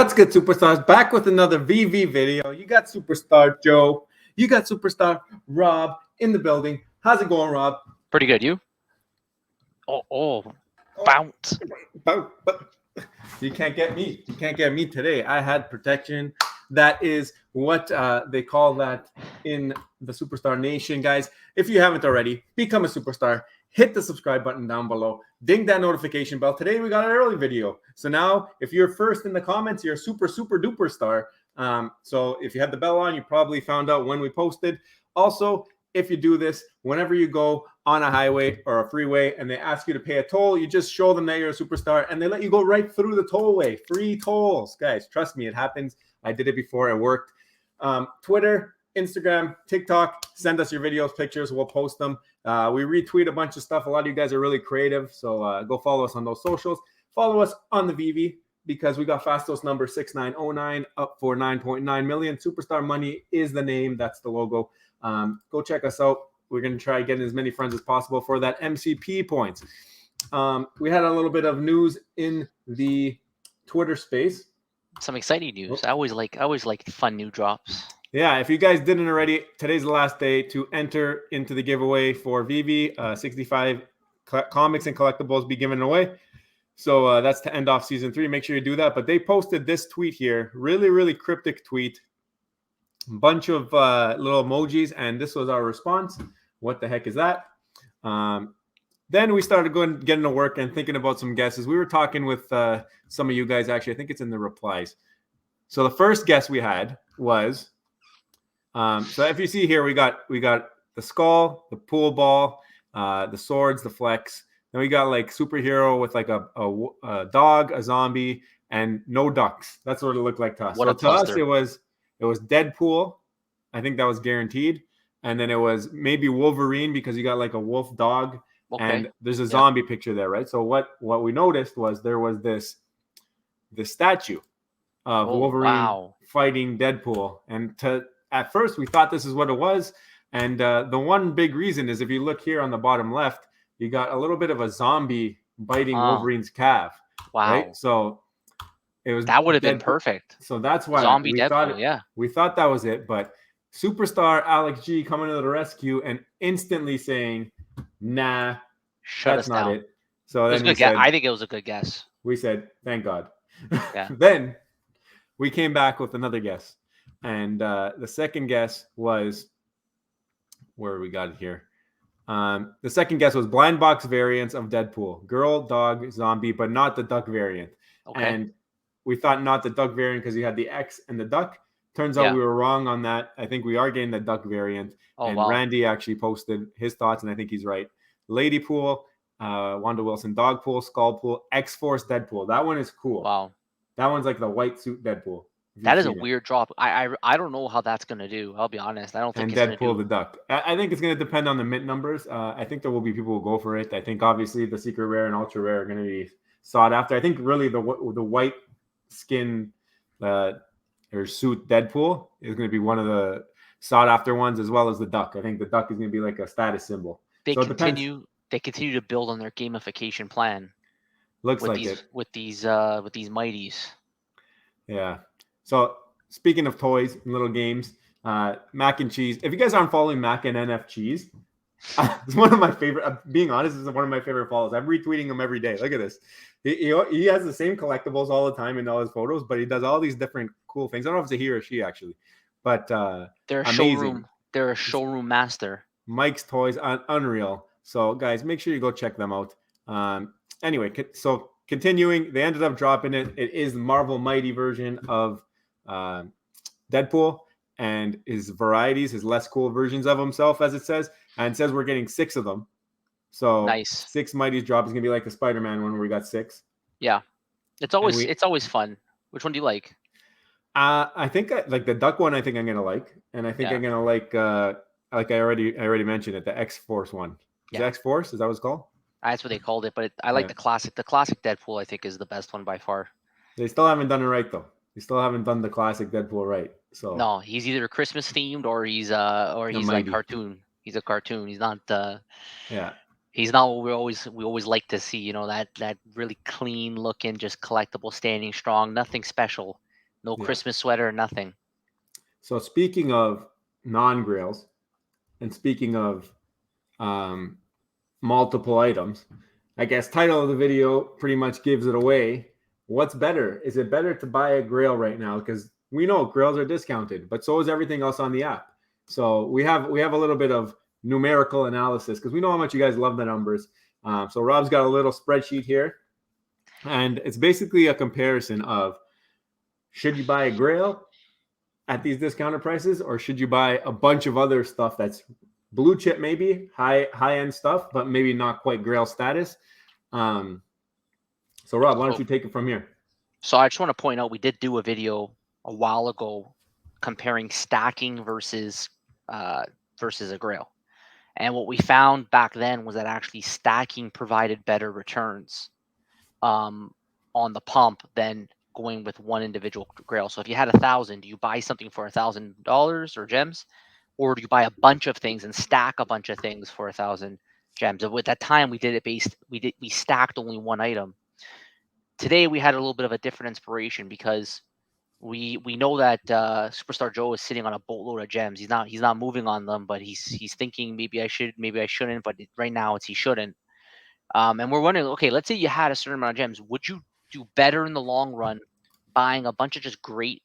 What's good, superstars? Back with another VV video. You got Superstar Joe. You got Superstar Rob in the building. How's it going, Rob? Pretty good. You? Oh, bounce. But you can't get me. You can't get me today. I had protection. That is what they call that in the Superstar Nation, guys. If you haven't already, become a superstar. Hit the subscribe button down below. Ding that notification bell. Today we got an early video. So now if you're first in the comments, you're a super duper star. So if you had the bell on, you probably found out when we posted. Also, if you do this, whenever you go on a highway or a freeway and they ask you to pay a toll, you just show them that you're a superstar and they let you go right through the tollway. Free tolls. Guys, trust me, it happens. I did it before. It worked. Twitter, Instagram, TikTok, send us your videos, pictures. We'll post them. We retweet a bunch of stuff. A lot of you guys are really creative. So go follow us on those socials. Follow us on the Veve because we got Fastos number 6909 up for 9.9 million. Superstar Money is the name. That's the logo. Go check us out. We're going to try getting as many friends as possible for that MCP points. We had a little bit of news in the Twitter space. Some exciting news. I always like fun new drops. Yeah, if you guys didn't already, today's the last day to enter into the giveaway for Veve. 65 comics and collectibles be given away. So that's to end off season 3. Make sure you do that. But they posted this tweet here, really cryptic tweet. Bunch of little emojis, and this was our response. What the heck is that? Then we started getting to work and thinking about some guesses. We were talking with some of you guys. Actually, I think it's in the replies. So the first guess we had was, so if you see here, we got the skull, the pool ball, the swords, the flex. Then we got like superhero with like a dog, a zombie, and no ducks. That's what it looked like to us. What So a to us, cluster. it was Deadpool. I think that was guaranteed. And then it was maybe Wolverine because you got like a wolf dog. Okay. And there's a zombie picture there, right? So what we noticed was there was this statue of Wolverine fighting Deadpool. And at first we thought this is what it was. And the one big reason is if you look here on the bottom left, you got a little bit of a zombie biting Wolverine's calf. Wow. Right? So that would have been perfect. So that's why zombie Deadpool, we thought that was it. But Superstar Alex G coming to the rescue and instantly saying, nah, that's not it. So then I think it was a good guess. We said, thank God. Yeah. Then we came back with another guess. And the second guess was, where we got it here. The second guess was blind box variants of Deadpool. Girl, dog, zombie, but not the duck variant. Okay. And we thought not the duck variant because you had the X and the duck. Turns out we were wrong on that. I think we are getting the duck variant. Randy actually posted his thoughts, and I think he's right. Lady Pool, Wanda Wilson, Dog Pool, Skull Pool, X-Force Deadpool. That one is cool. Wow. That one's like the white suit Deadpool. That is a weird drop. I don't know how that's going to do. I'll be honest. I don't think it's going to do. And Deadpool the duck. I think it's going to depend on the mint numbers. I think there will be people who go for it. I think obviously the secret rare and ultra rare are going to be sought after. I think really the white skin or suit Deadpool is going to be one of the sought after ones, as well as the duck. I think the duck is going to be like a status symbol. They continue to build on their gamification plan. Looks like it with these mighties. Yeah. So speaking of toys and little games, Mac and Cheese. If you guys aren't following Mac and NF Cheese, it's one of my favorite. Being honest, it's one of my favorite follows. I'm retweeting him every day. Look at this. He has the same collectibles all the time in all his photos, but he does all these different cool things. I don't know if it's a he or she actually, but they're amazing. They're a showroom master. Mike's Toys, unreal. So guys, make sure you go check them out. Anyway, so continuing, they ended up dropping it. It is the Marvel Mighty version of Deadpool and his varieties, his less cool versions of himself, as it says. And it says we're getting 6 of them. So nice. 6 Mighties drop is gonna be like the Spider-Man one where we got 6. Yeah, it's always fun. Which one do you like? I think like the duck one. I think I'm gonna like, and I think I'm gonna like I already mentioned it, the X-Force one. Is X-Force? Is that what it's called? That's what they called it, but I like the classic. The classic Deadpool, I think, is the best one by far. They still haven't done it right though. They still haven't done the classic Deadpool right. So no, he's either Christmas themed or he's like cartoon. He's a cartoon. He's not. He's not what we always like to see. You know, that really clean looking, just collectible, standing strong, nothing special. No Christmas sweater, nothing. So speaking of non-grails, and speaking of multiple items, I guess title of the video pretty much gives it away. What's better? Is it better to buy a Grail right now? Because we know Grails are discounted, but so is everything else on the app. So we have a little bit of numerical analysis because we know how much you guys love the numbers. So Rob's got a little spreadsheet here, and it's basically a comparison of should you buy a Grail at these discounted prices, or should you buy a bunch of other stuff that's blue chip, maybe high end stuff, but maybe not quite Grail status. So Rob, why don't you take it from here? So I just want to point out we did do a video a while ago comparing stacking versus a Grail. And what we found back then was that actually stacking provided better returns on the pump than going with one individual Grail. So if you had 1,000, do you buy something for $1,000 or gems, or do you buy a bunch of things and stack a bunch of things for 1,000 gems? At that time, we did it we stacked only one item. Today we had a little bit of a different inspiration because we know that Superstar Joe is sitting on a boatload of gems. He's not moving on them, but he's thinking maybe I should, maybe I shouldn't. But right now he shouldn't. And we're wondering, okay, let's say you had a certain amount of gems. Would you do better in the long run buying a bunch of just great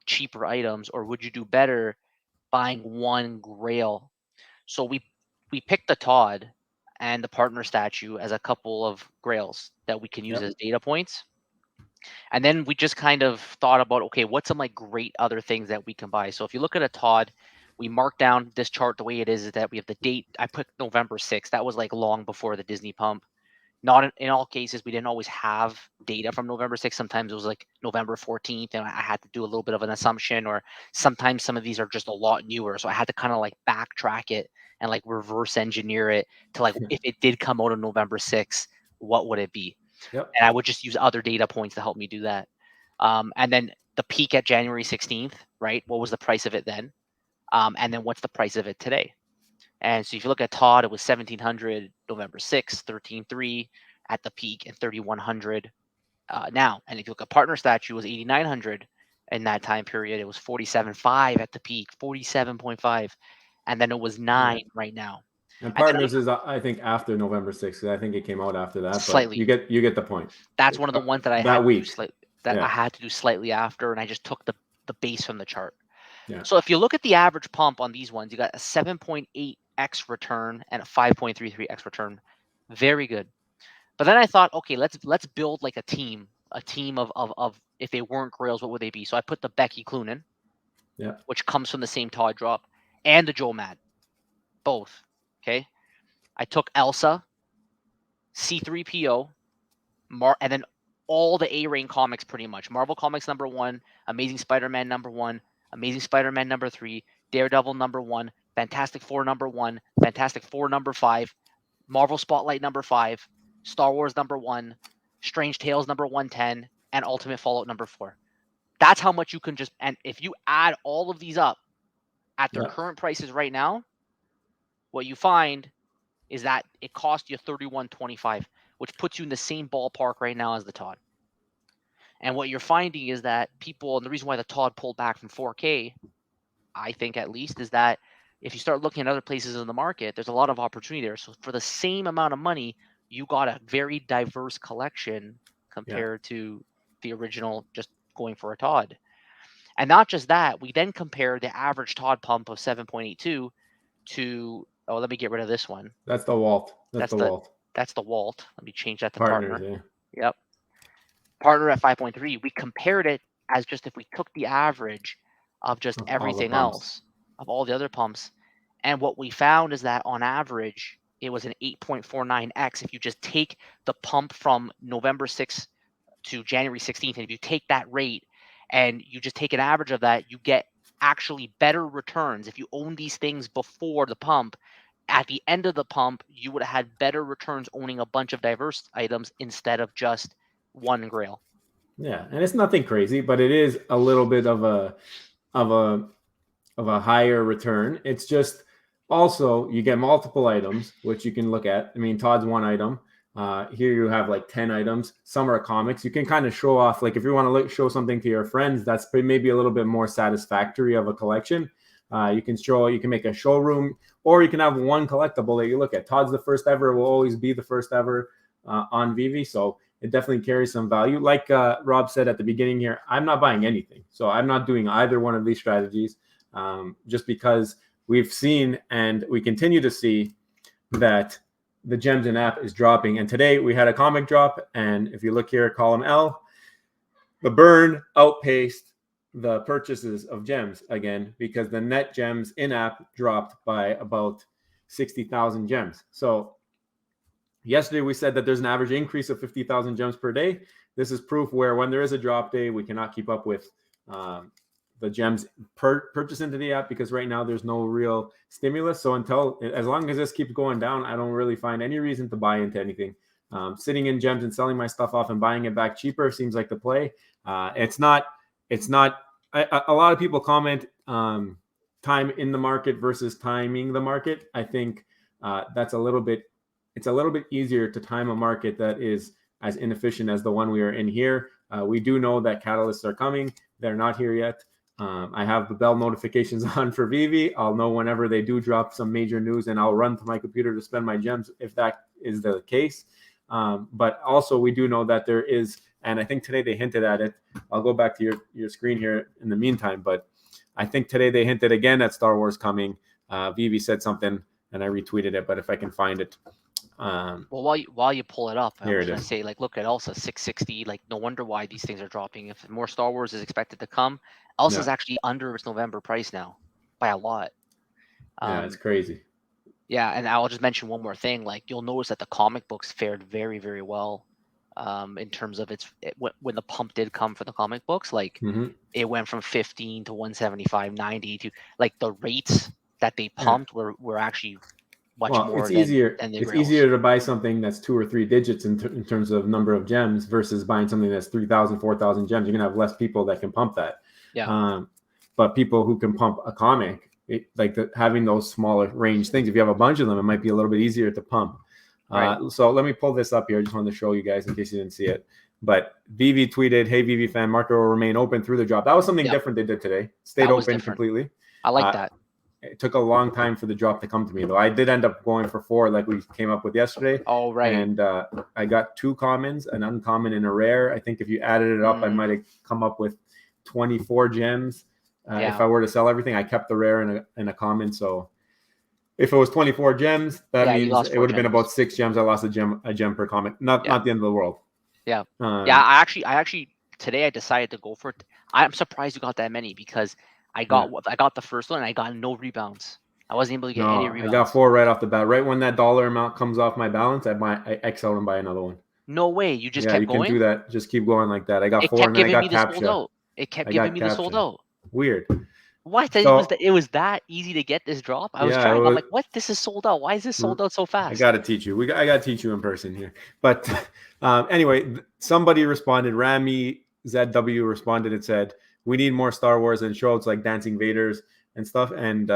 cheaper items, or would you do better buying one Grail? So we picked the Todd and the partner statue as a couple of Grails that we can use as data points. And then we just kind of thought about, okay, what's some like great other things that we can buy? So if you look at a Todd, we marked down this chart the way it is that we have the date. I put November 6th. That was like long before the Disney pump. Not in all cases, we didn't always have data from November 6th. Sometimes it was like November 14th, and I had to do a little bit of an assumption, or sometimes some of these are just a lot newer. So I had to kind of like backtrack it and like reverse engineer it to like, if it did come out on November 6th, what would it be? Yep. And I would just use other data points to help me do that. And then the peak at January 16th, right? What was the price of it then? And then what's the price of it today? And so if you look at Todd, it was 1,700 November 6th, 13.3 at the peak, and 3,100 now. And if you look at partner statue, it was 8,900 in that time period. It was 47.5 at the peak, 47.5, and then it was 9 right now. And partners is, I think, after November 6th. I think it came out after that. Slightly. But you get the point. That's one of the ones that I had to do slightly after, and I just took the base from the chart. Yeah. So if you look at the average pump on these ones, you got a 7.8x return and a 5.33x return. Very good. But then I thought, okay, let's build like a team of if they weren't Grails, what would they be? So I put the Becky Clunan, which comes from the same Todd drop, and the Joe Mad, both. Okay. I took Elsa, C3PO, and then all the A-Rain comics pretty much. Marvel Comics #1, Amazing Spider-Man #1, Amazing Spider-Man #3, Daredevil #1, Fantastic Four #1, Fantastic Four #5, Marvel Spotlight #5, Star Wars #1, Strange Tales #110, and Ultimate Fallout #4. That's how much you can just, and if you add all of these up at their current prices right now, what you find is that it cost you $31.25, which puts you in the same ballpark right now as the Todd. And what you're finding is that people, and the reason why the Todd pulled back from 4K, I think at least, is that if you start looking at other places in the market, there's a lot of opportunity there. So for the same amount of money, you got a very diverse collection compared to the original just going for a Todd. And not just that, we then compare the average Todd pump of 7.82 to, oh, let me get rid of this one. That's the Walt. That's the Walt. That's the Walt. Let me change that to Partners, partner. Yep. Partner at 5.3. We compared it as just if we took the average of just everything else, of all the other pumps. And what we found is that on average, it was an 8.49x. If you just take the pump from November 6th to January 16th, and if you take that rate and you just take an average of that, you get actually better returns. If you own these things before the pump, at the end of the pump, you would have had better returns owning a bunch of diverse items instead of just one Grail. Yeah, and it's nothing crazy, but it is a little bit of a higher return. It's just also you get multiple items, which you can look at. I mean, Todd's one item. Here you have like 10 items. Some are comics. You can kind of show off, like if you want to show something to your friends, that's maybe a little bit more satisfactory of a collection. You can make a showroom, or you can have one collectible that you look at. Todd's the first ever, will always be the first ever on Veve. So it definitely carries some value. Like Rob said at the beginning here, I'm not buying anything. So I'm not doing either one of these strategies, just because we've seen and we continue to see that the gems in app is dropping. And today we had a comic drop. And if you look here at column L, the burn outpaced the purchases of gems again, because the net gems in app dropped by about 60,000 gems. So yesterday we said that there's an average increase of 50,000 gems per day. This is proof where when there is a drop day, we cannot keep up with the gems purchase into the app, because right now there's no real stimulus. So as long as this keeps going down, I don't really find any reason to buy into anything. Sitting in gems and selling my stuff off and buying it back cheaper seems like the play. It's not. A lot of people comment time in the market versus timing the market. I think it's a little bit easier to time a market that is as inefficient as the one we are in here. We do know that catalysts are coming. They're not here yet. I have the bell notifications on for Veve. I'll know whenever they do drop some major news, and I'll run to my computer to spend my gems if that is the case. But also we do know that there is, and I think today they hinted at it. I'll go back to your screen here in the meantime, but I think today they hinted again at Star Wars coming. Veve said something and I retweeted it, but if I can find it. Well, while you pull it up, I Here was it gonna is. say, like, look at Elsa 660. Like, no wonder why these things are dropping. If more Star Wars is expected to come, Elsa's actually under its November price now by a lot. Yeah, it's crazy. Yeah, and I'll just mention one more thing. Like, you'll notice that the comic books fared very, very well in terms of when the pump did come for the comic books. Like, it went from 15 to 175, 90 to, like, the rates that they pumped were actually much more it's than easier. the It's Grails. easier to buy something that's 2 or 3 digits in terms of number of gems versus buying something that's 3,000, 4,000 gems. You're gonna have less people that can pump that. Yeah. But people who can pump a comic, having those smaller range things, if you have a bunch of them, it might be a little bit easier to pump. Right. So let me pull this up here. I just wanted to show you guys in case you didn't see it. But Veve tweeted, "Hey Veve fan, market will remain open through the drop." That was something different they did today. Stayed open completely. I like that. It took a long time for the drop to come to me, though. I did end up going for 4, like we came up with yesterday. Oh, right. And I got 2 commons, an uncommon, and a rare. I think if you added it up, I might have come up with 24 gems. If I were to sell everything, I kept the rare and a common. So if it was 24 gems, that means it would have been about 6 gems. I lost a gem per comic. Not the end of the world. Yeah. I actually today I decided to go for it. I'm surprised you got that many, because I got the first one and I got no rebounds. I wasn't able to get any rebounds. I got 4 right off the bat. Right when that dollar amount comes off my balance, I X out and buy another one. No way. You just kept going? You can do that. Just keep going like that. I got 4 and I got captcha. It kept giving me the sold out. Weird. What? It was that easy to get this drop? I was trying. I'm like, what? This is sold out. Why is this sold out so fast? I got to teach you. I got to teach you in person here. But anyway, somebody responded. Rami ZW responded and said, "We need more Star Wars and shows like Dancing Vaders and stuff." And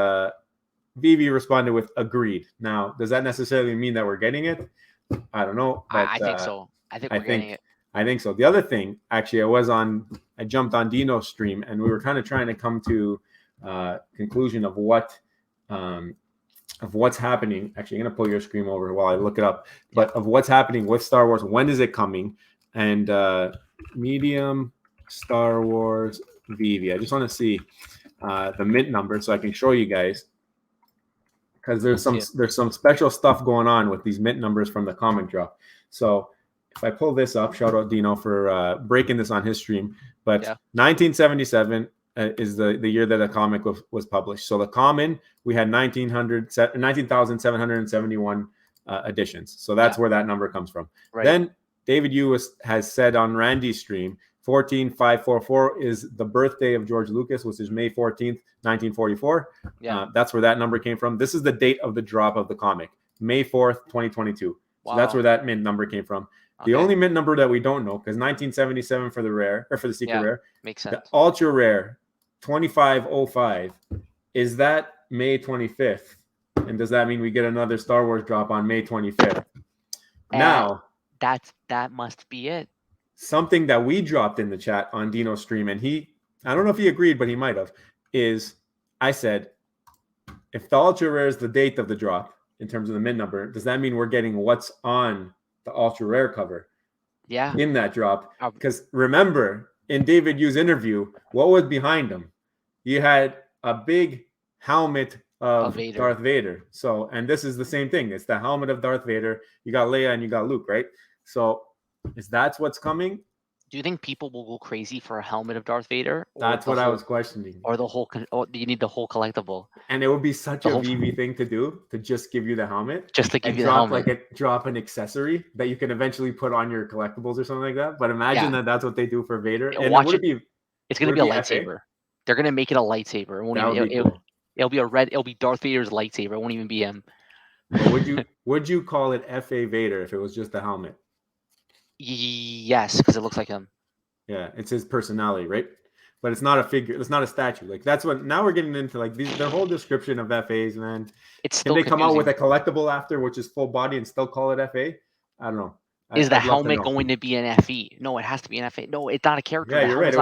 Veve responded with agreed. Now, does that necessarily mean that we're getting it? I don't know. But, I think so. I think we're getting it. I think so. The other thing, actually, I jumped on Dino's stream and we were kind of trying to come to conclusion of what's happening. Actually, I'm going to pull your screen over while I look it up. But of what's happening with Star Wars, when is it coming? And medium Star Wars Veve. I just want to see the mint number so I can show you guys, because there's some special stuff going on with these mint numbers from the comic drop. So if I pull this up, shout out Dino for breaking this on his stream. But 1977 is the year that a comic was published. So the common, we had 19,771 editions. So that's where that number comes from. Right. Then David Yu has said on Randy's stream, 14544 is the birthday of George Lucas, which is May 14th, 1944. That's where that number came from. This is the date of the drop of the comic, May 4th, 2022. Wow. So that's where that mint number came from. The only mint number that we don't know, because 1977 for the rare, or for the secret rare, makes sense. The ultra rare 2505, is that May 25th? And does that mean we get another Star Wars drop on May 25th? Now, that must be it. Something that we dropped in the chat on Dino's stream, and I don't know if he agreed, but he might have, is I said, if the ultra rare is the date of the drop in terms of the min number, does that mean we're getting what's on the ultra rare cover? Yeah. In that drop? Because remember, in David Yu's interview, what was behind him? You had a big helmet of Darth Vader. So, and this is the same thing. It's the helmet of Darth Vader. You got Leia and you got Luke, right? So, is that what's coming? Do you think people will go crazy for a helmet of Darth Vader? That's what I was questioning. Or the whole, do you need the whole collectible? And it would be such a Veve thing to do, to just give you the helmet. Just to give you the helmet. Drop an accessory that you can eventually put on your collectibles or something like that. But imagine that's what they do for Vader. And watch it. It's going to be a lightsaber. FA? They're going to make it a lightsaber. It'll be a red. It'll be Darth Vader's lightsaber. It won't even be him. Would you call it FA Vader if it was just the helmet? Yes, because it looks like him. Yeah, it's his personality, right? But it's not a figure. It's not a statue. Like that's what. Now we're getting into like their whole description of FAs, man. It's still Can they come out with a collectible after, which is full body, and still call it FA? I don't know. Is the helmet going to be an FE? No, it has to be an FA. No, it's not a character. Yeah, you're right.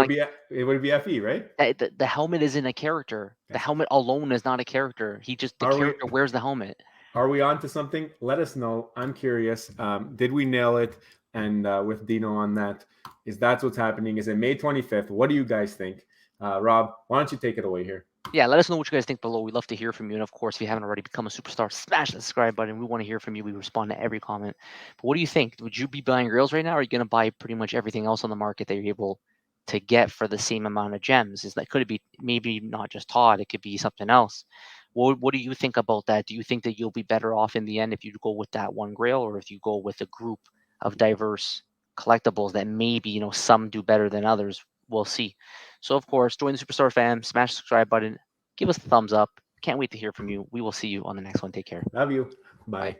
It would be FE, right? The helmet isn't a character. The helmet alone is not a character. The character wears the helmet. Are we on to something? Let us know. I'm curious. Did we nail it? And with Dino on that, that's what's happening? Is it May 25th? What do you guys think? Rob, why don't you take it away here? Yeah, let us know what you guys think below. We'd love to hear from you. And of course, if you haven't already become a superstar, smash the subscribe button. We want to hear from you. We respond to every comment. But what do you think? Would you be buying Grails right now? Or are you going to buy pretty much everything else on the market that you're able to get for the same amount of gems? Could it be maybe not just Todd? It could be something else. What do you think about that? Do you think that you'll be better off in the end if you go with that one Grail, or if you go with a group of diverse collectibles that maybe, some do better than others? We'll see. So of course, join the Superstar fam, smash the subscribe button, give us a thumbs up. Can't wait to hear from you. We will see you on the next one. Take care. Love you. Bye.